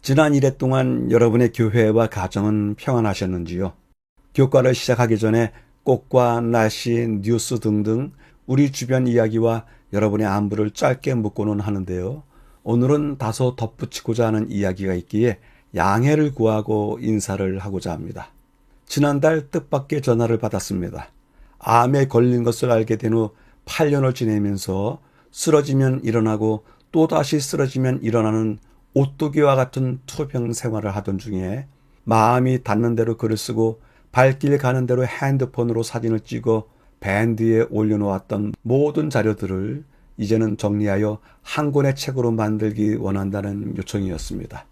지난 1회 동안 여러분의 교회와 가정은 평안하셨는지요? 교과를 시작하기 전에 꽃과 날씨, 뉴스 등등 우리 주변 이야기와 여러분의 안부를 짧게 묻고는 하는데요. 오늘은 다소 덧붙이고자 하는 이야기가 있기에 양해를 구하고 인사를 하고자 합니다. 지난달 뜻밖의 전화를 받았습니다. 암에 걸린 것을 알게 된 후 8년을 지내면서 쓰러지면 일어나고 또다시 쓰러지면 일어나는 오뚜기와 같은 투병 생활을 하던 중에 마음이 닿는 대로 글을 쓰고 발길 가는 대로 핸드폰으로 사진을 찍어 밴드에 올려놓았던 모든 자료들을 이제는 정리하여 한 권의 책으로 만들기 원한다는 요청이었습니다.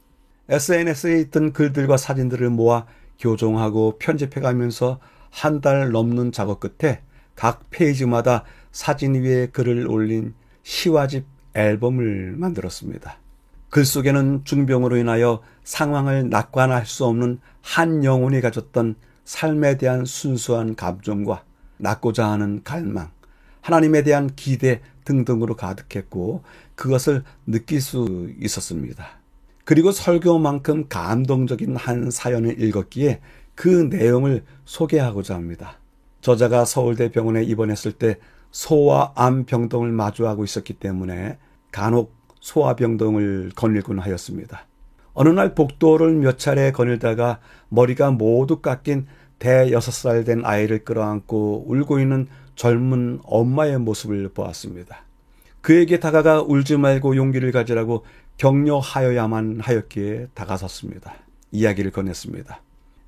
SNS에 있던 글들과 사진들을 모아 교정하고 편집해가면서 한 달 넘는 작업 끝에 각 페이지마다 사진 위에 글을 올린 시와집 앨범을 만들었습니다. 글 속에는 중병으로 인하여 상황을 낙관할 수 없는 한 영혼이 가졌던 삶에 대한 순수한 감정과 낳고자 하는 갈망, 하나님에 대한 기대 등등으로 가득했고 그것을 느낄 수 있었습니다. 그리고 설교만큼 감동적인 한 사연을 읽었기에 그 내용을 소개하고자 합니다. 저자가 서울대 병원에 입원했을 때 소아 암 병동을 마주하고 있었기 때문에 간혹 소아병동을 거닐곤 하였습니다. 어느 날 복도를 몇 차례 거닐다가 머리가 모두 깎인 대 6살 된 아이를 끌어안고 울고 있는 젊은 엄마의 모습을 보았습니다. 그에게 다가가 울지 말고 용기를 가지라고 격려하여야만 하였기에 다가섰습니다. 이야기를 건넸습니다.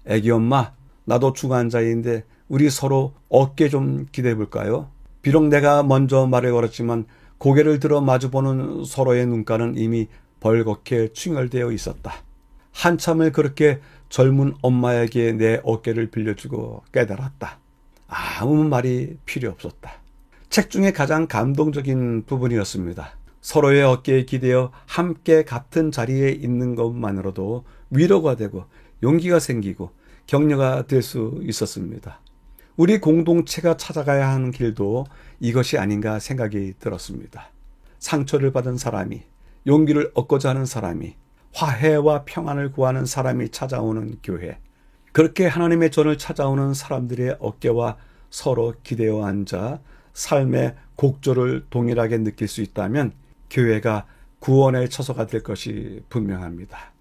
애기 엄마, 나도 중환자인데 우리 서로 어깨 좀 기대해 볼까요? 비록 내가 먼저 말을 걸었지만 고개를 들어 마주보는 서로의 눈가는 이미 벌겋게 충혈되어 있었다. 한참을 그렇게 젊은 엄마에게 내 어깨를 빌려주고 깨달았다. 아무 말이 필요 없었다. 책 중에 가장 감동적인 부분이었습니다. 서로의 어깨에 기대어 함께 같은 자리에 있는 것만으로도 위로가 되고 용기가 생기고 격려가 될 수 있었습니다. 우리 공동체가 찾아가야 하는 길도 이것이 아닌가 생각이 들었습니다. 상처를 받은 사람이, 용기를 얻고자 하는 사람이, 화해와 평안을 구하는 사람이 찾아오는 교회. 그렇게 하나님의 전을 찾아오는 사람들의 어깨와 서로 기대어 앉아 삶의 곡조를 동일하게 느낄 수 있다면 교회가 구원의 처소가 될 것이 분명합니다.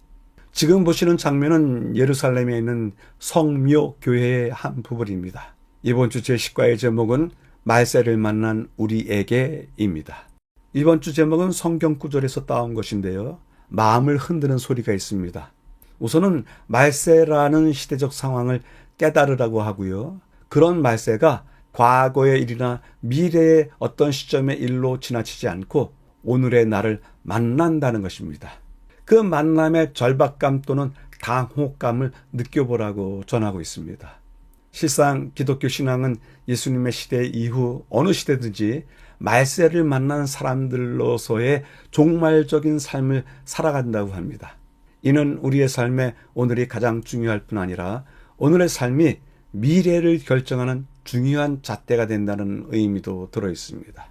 지금 보시는 장면은 예루살렘에 있는 성묘 교회의 한 부분입니다. 이번 주 제10과의 제목은 말세를 만난 우리에게입니다. 이번 주 제목은 성경 구절에서 따온 것인데요. 마음을 흔드는 소리가 있습니다. 우선은 말세라는 시대적 상황을 깨달으라고 하고요. 그런 말세가 과거의 일이나 미래의 어떤 시점의 일로 지나치지 않고 오늘의 나를 만난다는 것입니다. 그 만남의 절박감 또는 당혹감을 느껴보라고 전하고 있습니다. 실상 기독교 신앙은 예수님의 시대 이후 어느 시대든지 말세를 만난 사람들로서의 종말적인 삶을 살아간다고 합니다. 이는 우리의 삶에 오늘이 가장 중요할 뿐 아니라 오늘의 삶이 미래를 결정하는 중요한 잣대가 된다는 의미도 들어 있습니다.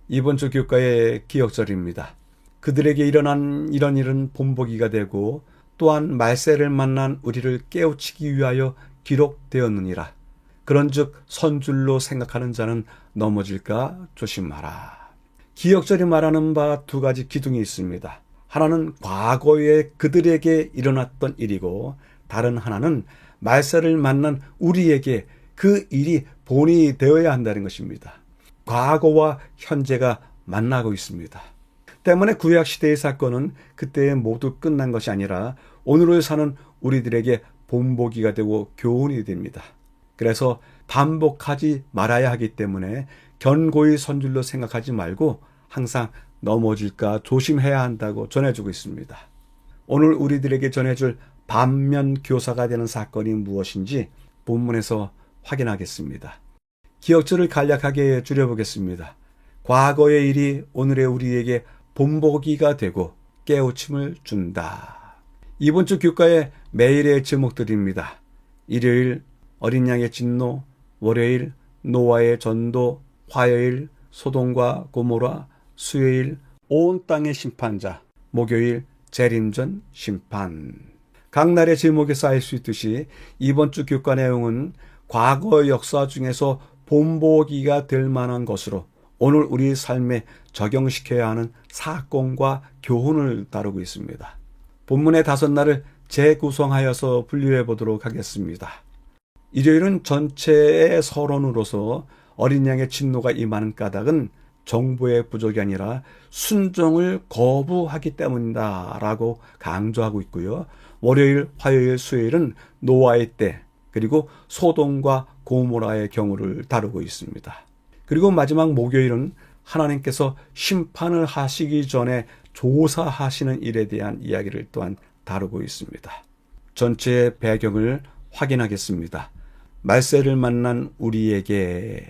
이번 주 교과의 기억절입니다. 그들에게 일어난 이런 일은 본보기가 되고 또한 말세를 만난 우리를 깨우치기 위하여 기록되었느니라. 그런즉 선줄로 생각하는 자는 넘어질까 조심하라. 기억절이 말하는 바 두 가지 기둥이 있습니다. 하나는 과거에 그들에게 일어났던 일이고 다른 하나는 말세를 만난 우리에게 그 일이 본이 되어야 한다는 것입니다. 과거와 현재가 만나고 있습니다. 때문에 구약시대의 사건은 그때에 모두 끝난 것이 아니라 오늘을 사는 우리들에게 본보기가 되고 교훈이 됩니다. 그래서 반복하지 말아야 하기 때문에 견고히 선줄로 생각하지 말고 항상 넘어질까 조심해야 한다고 전해주고 있습니다. 오늘 우리들에게 전해줄 반면 교사가 되는 사건이 무엇인지 본문에서 확인하겠습니다. 기억절을 간략하게 줄여보겠습니다. 과거의 일이 오늘의 우리에게 본보기가 되고 깨우침을 준다. 이번 주 교과의 매일의 제목들입니다. 일요일 어린 양의 진노, 월요일 노아의 전도, 화요일 소돔과 고모라, 수요일 온 땅의 심판자, 목요일 재림전 심판. 각 날의 제목에 쌓일 수 있듯이 이번 주 교과 내용은 과거 역사 중에서 본보기가 될 만한 것으로 오늘 우리 삶에 적용시켜야 하는 사건과 교훈을 다루고 있습니다. 본문의 5날을 재구성하여서 분류해 보도록 하겠습니다. 일요일은 전체의 서론으로서 어린 양의 진노가 임하는 까닭은 정보의 부족이 아니라 순종을 거부하기 때문이다 라고 강조하고 있고요. 월요일, 화요일, 수요일은 노아의 때 그리고 소돔과 고모라의 경우를 다루고 있습니다. 그리고 마지막 목요일은 하나님께서 심판을 하시기 전에 조사하시는 일에 대한 이야기를 또한 다루고 있습니다. 전체의 배경을 확인하겠습니다. 말세를 만난 우리에게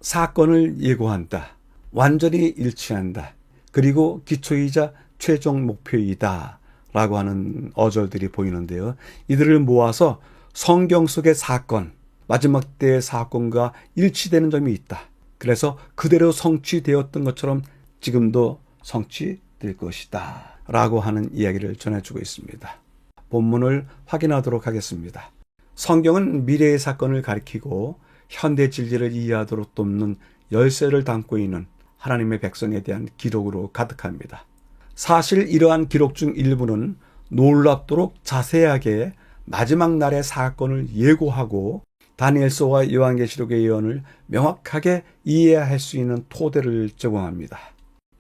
사건을 예고한다. 완전히 일치한다. 그리고 기초이자 최종 목표이다. 라고 하는 어절들이 보이는데요. 이들을 모아서 성경 속의 사건, 마지막 때의 사건과 일치되는 점이 있다. 그래서 그대로 성취되었던 것처럼 지금도 성취될 것이다. 라고 하는 이야기를 전해주고 있습니다. 본문을 확인하도록 하겠습니다. 성경은 미래의 사건을 가리키고 현대 진리를 이해하도록 돕는 열쇠를 담고 있는 하나님의 백성에 대한 기록으로 가득합니다. 사실 이러한 기록 중 일부는 놀랍도록 자세하게 마지막 날의 사건을 예고하고 다니엘서와 요한계시록의 예언을 명확하게 이해할 수 있는 토대를 제공합니다.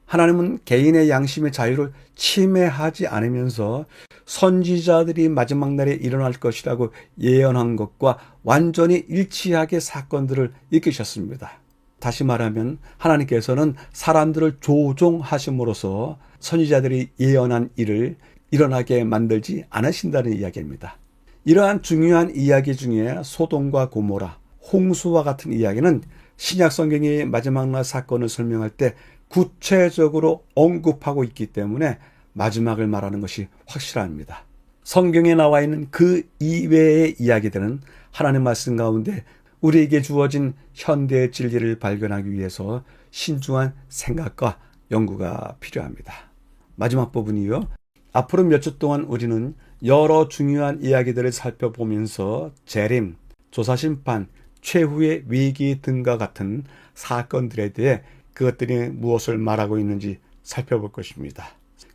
하나님은 개인의 양심의 자유를 침해하지 않으면서 선지자들이 마지막 날에 일어날 것이라고 예언한 것과 완전히 일치하게 사건들을 이끄셨습니다. 다시 말하면 하나님께서는 사람들을 조종하심으로써 선지자들이 예언한 일을 일어나게 만들지 않으신다는 이야기입니다. 이러한 중요한 이야기 중에 소돔과 고모라, 홍수와 같은 이야기는 신약 성경이 마지막 날 사건을 설명할 때 구체적으로 언급하고 있기 때문에 마지막을 말하는 것이 확실합니다. 성경에 나와 있는 그 이외의 이야기들은 하나님 말씀 가운데 우리에게 주어진 현대의 진리를 발견하기 위해서 신중한 생각과 연구가 필요합니다. 마지막 부분이요. 앞으로 몇 주 동안 우리는 여러 중요한 이야기들을 살펴보면서 재림, 조사심판, 최후의 위기 등과 같은 사건들에 대해 그것들이 무엇을 말하고 있는지 살펴볼 것입니다.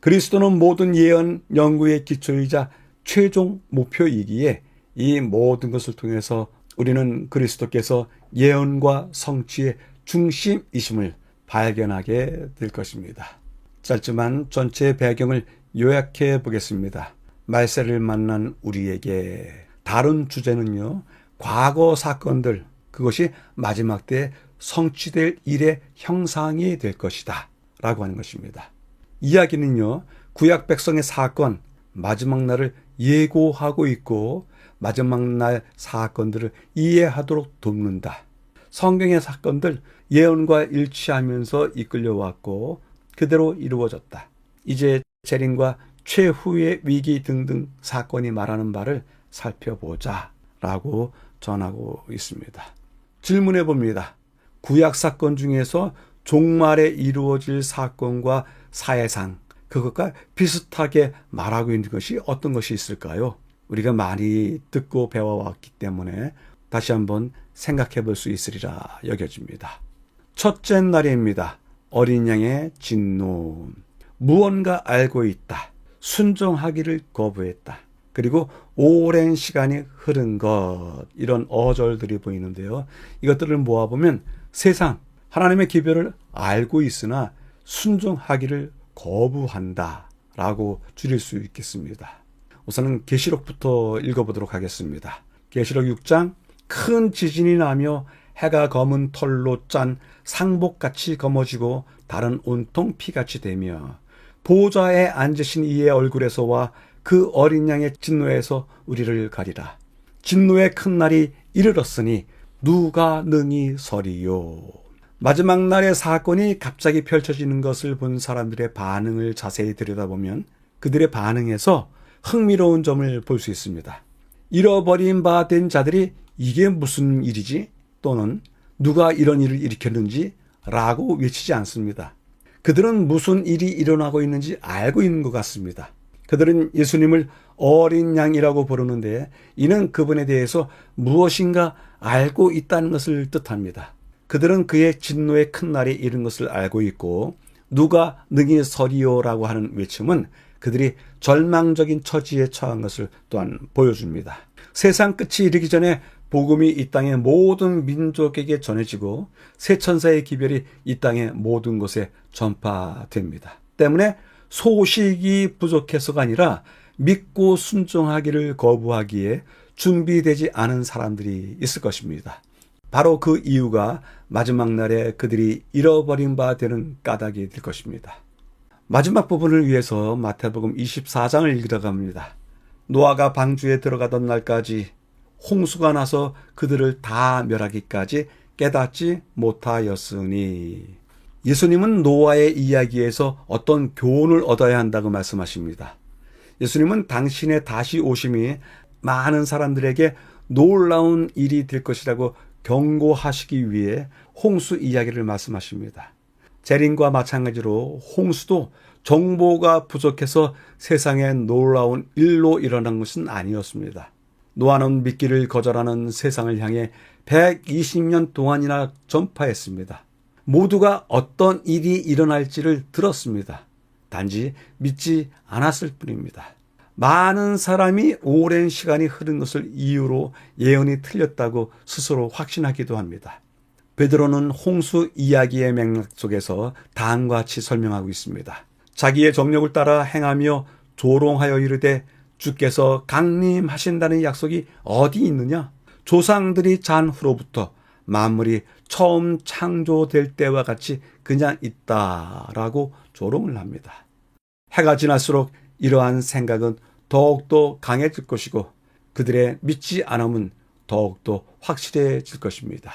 그리스도는 모든 예언 연구의 기초이자 최종 목표이기에 이 모든 것을 통해서 우리는 그리스도께서 예언과 성취의 중심이심을 발견하게 될 것입니다. 짧지만 전체의 배경을 요약해 보겠습니다. 말세를 만난 우리에게 다른 주제는요. 과거 사건들, 그것이 마지막 때 성취될 일의 형상이 될 것이다 라고 하는 것입니다. 이야기는요. 구약 백성의 사건, 마지막 날을 예고하고 있고 마지막 날 사건들을 이해하도록 돕는다. 성경의 사건들 예언과 일치하면서 이끌려왔고 그대로 이루어졌다. 이제 재림과 최후의 위기 등등 사건이 말하는 바를 살펴보자 라고 전하고 있습니다. 질문해 봅니다. 구약 사건 중에서 종말에 이루어질 사건과 사회상 그것과 비슷하게 말하고 있는 것이 어떤 것이 있을까요? 우리가 많이 듣고 배워왔기 때문에 다시 한번 생각해 볼 수 있으리라 여겨집니다. 첫째 날입니다. 어린 양의 진노. 무언가 알고 있다. 순종하기를 거부했다. 그리고 오랜 시간이 흐른 것. 이런 어절들이 보이는데요. 이것들을 모아보면 세상, 하나님의 기별을 알고 있으나 순종하기를 거부한다 라고 줄일 수 있겠습니다. 우선은 계시록부터 읽어보도록 하겠습니다. 계시록 6장 큰 지진이 나며 해가 검은 털로 짠 상복같이 검어지고 달은 온통 피같이 되며 보좌에 앉으신 이의 얼굴에서와 그 어린 양의 진노에서 우리를 가리라. 진노의 큰 날이 이르렀으니 누가 능히 서리요. 마지막 날의 사건이 갑자기 펼쳐지는 것을 본 사람들의 반응을 자세히 들여다보면 그들의 반응에서 흥미로운 점을 볼 수 있습니다. 잃어버린 바 된 자들이 이게 무슨 일이지? 또는 누가 이런 일을 일으켰는지? 라고 외치지 않습니다. 그들은 무슨 일이 일어나고 있는지 알고 있는 것 같습니다. 그들은 예수님을 어린 양이라고 부르는데 이는 그분에 대해서 무엇인가 알고 있다는 것을 뜻합니다. 그들은 그의 진노의 큰 날이 이른 것을 알고 있고 누가 능히 서리오라고 하는 외침은 그들이 절망적인 처지에 처한 것을 또한 보여줍니다. 세상 끝이 이르기 전에 복음이 이 땅의 모든 민족에게 전해지고 새 천사의 기별이 이 땅의 모든 곳에 전파됩니다. 때문에 소식이 부족해서가 아니라 믿고 순종하기를 거부하기에 준비되지 않은 사람들이 있을 것입니다. 바로 그 이유가 마지막 날에 그들이 잃어버린 바 되는 까닭이 될 것입니다. 마지막 부분을 위해서 마태복음 24장을 읽어갑니다. 노아가 방주에 들어가던 날까지 홍수가 나서 그들을 다 멸하기까지 깨닫지 못하였으니. 예수님은 노아의 이야기에서 어떤 교훈을 얻어야 한다고 말씀하십니다. 예수님은 당신의 다시 오심이 많은 사람들에게 놀라운 일이 될 것이라고 경고하시기 위해 홍수 이야기를 말씀하십니다. 재림과 마찬가지로 홍수도 정보가 부족해서 세상에 놀라운 일로 일어난 것은 아니었습니다. 노아는 믿기를 거절하는 세상을 향해 120년 동안이나 전파했습니다. 모두가 어떤 일이 일어날지를 들었습니다. 단지 믿지 않았을 뿐입니다. 많은 사람이 오랜 시간이 흐른 것을 이유로 예언이 틀렸다고 스스로 확신하기도 합니다. 베드로는 홍수 이야기의 맥락 속에서 다음과 같이 설명하고 있습니다. 자기의 정력을 따라 행하며 조롱하여 이르되 주께서 강림하신다는 약속이 어디 있느냐? 조상들이 잔 후로부터 만물이 처음 창조될 때와 같이 그냥 있다라고 조롱을 합니다. 해가 지날수록 이러한 생각은 더욱더 강해질 것이고 그들의 믿지 않음은 더욱더 확실해질 것입니다.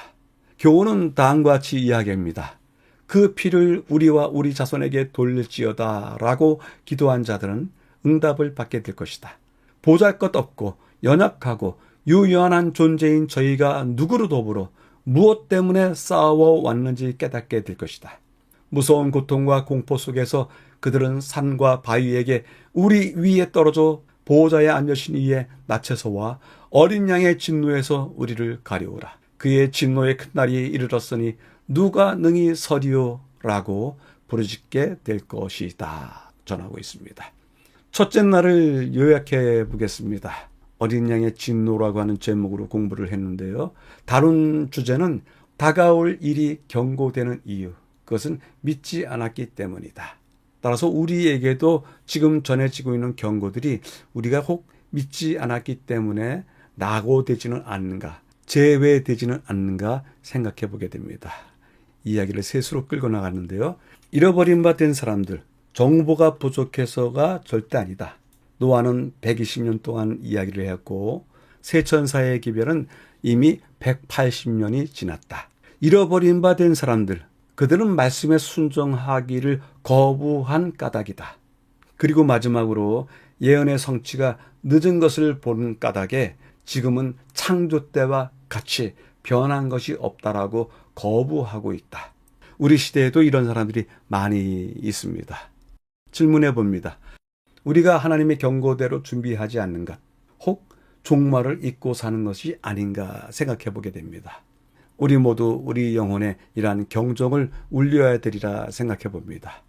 교훈은 다음과 같이 이야기합니다. 그 피를 우리와 우리 자손에게 돌릴지어다 라고 기도한 자들은 응답을 받게 될 것이다. 보잘것없고 연약하고 유연한 존재인 저희가 누구로 더불어 무엇 때문에 싸워왔는지 깨닫게 될 것이다. 무서운 고통과 공포 속에서 그들은 산과 바위에게 우리 위에 떨어져 보호자의 앉으신 이에 낯에서와 어린 양의 진노에서 우리를 가려우라. 그의 진노의 큰 날이 이르렀으니 누가 능히 서리오 라고 부르짖게 될 것이다 전하고 있습니다. 첫째 날을 요약해 보겠습니다. 어린 양의 진노라고 하는 제목으로 공부를 했는데요. 다룬 주제는 다가올 일이 경고되는 이유, 그것은 믿지 않았기 때문이다. 따라서 우리에게도 지금 전해지고 있는 경고들이 우리가 혹 믿지 않았기 때문에 낙오되지는 않는가, 제외되지는 않는가 생각해 보게 됩니다. 이야기를 셋으로 끌고 나갔는데요. 잃어버린 바 된 사람들, 정보가 부족해서가 절대 아니다. 노아는 120년 동안 이야기를 했고 새 천사의 기별은 이미 180년이 지났다. 잃어버린 바 된 사람들, 그들은 말씀에 순종하기를 거부한 까닭이다. 그리고 마지막으로 예언의 성취가 늦은 것을 보는 까닭에 지금은 창조 때와 같이 변한 것이 없다라고 거부하고 있다. 우리 시대에도 이런 사람들이 많이 있습니다. 질문해 봅니다. 우리가 하나님의 경고대로 준비하지 않는 것, 혹 종말을 잊고 사는 것이 아닌가 생각해 보게 됩니다. 우리 모두 우리 영혼에 이러한 경종을 울려야 되리라 생각해 봅니다.